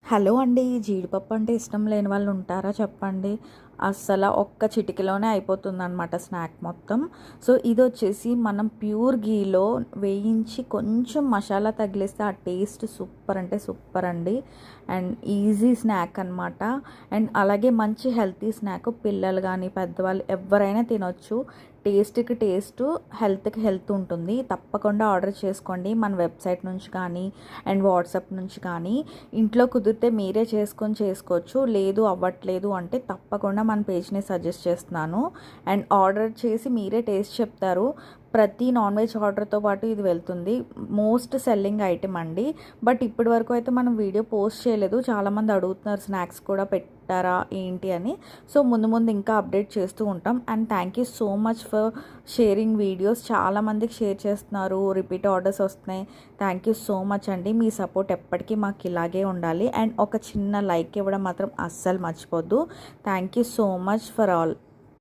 Hello అండి. జీడిపప్పు అంటే ఇష్టం లేని వాళ్ళు ఉంటారా చెప్పండి? అస్సల ఒక్క చిటికెలోనే అయిపోతుందనమాట స్నాక్ మొత్తం. సో, ఇదొచ్చేసి మనం ప్యూర్ ఘీలో వేయించి కొంచెం మసాలా తగిలిస్తే ఆ టేస్ట్ సూపర్ అంటే సూపర్ అండి. అండ్ ఈజీ స్నాక్ అనమాట. అండ్ అలాగే మంచి హెల్తీ స్నాక్. పిల్లలు గానీ, పెద్దవాళ్ళు ఎవ్వరైనా తినొచ్చు. టేస్ట్‌కి టేస్టు, హెల్త్‌కి హెల్త్ ఉంటుంది. తప్పకుండా ఆర్డర్ చేసుకోండి మన వెబ్‌సైట్ నుంచి కానీ, అండ్ వాట్సాప్ నుంచి కానీ. ఇంట్లో కుదిరితే మీరే చేసుకొని చేసుకోవచ్చు. లేదు అవ్వట్లేదు అంటే తప్పకుండా మన పేజ్‌ని సజెస్ట్ చేస్తున్నాను. అండ్ ఆర్డర్ చేసి మీరే టేస్ట్ చెప్తారు. ప్రతి నాన్ వెజ్ ఆర్డర్‌తో పాటు ఇది వెళ్తుంది. మోస్ట్ సెల్లింగ్ ఐటెమ్ అండి. బట్ ఇప్పటి వరకు అయితే మనం వీడియో పోస్ట్ చేయలేదు. చాలామంది అడుగుతున్నారు స్నాక్స్ కూడా పెట్టారా ఏంటి అని. సో, ముందు ముందు ఇంకా అప్డేట్ చేస్తూ ఉంటాం. And thank you so much for sharing videos. చాలామందికి షేర్ చేస్తున్నారు. రిపీట్ ఆర్డర్స్ వస్తున్నాయి. థ్యాంక్ యూ సో మచ్ అండి. మీ సపోర్ట్ ఎప్పటికీ మాకు ఇలాగే ఉండాలి. అండ్ ఒక చిన్న లైక్ ఇవ్వడం మాత్రం అస్సలు మర్చిపోద్దు. Thank you so much for all.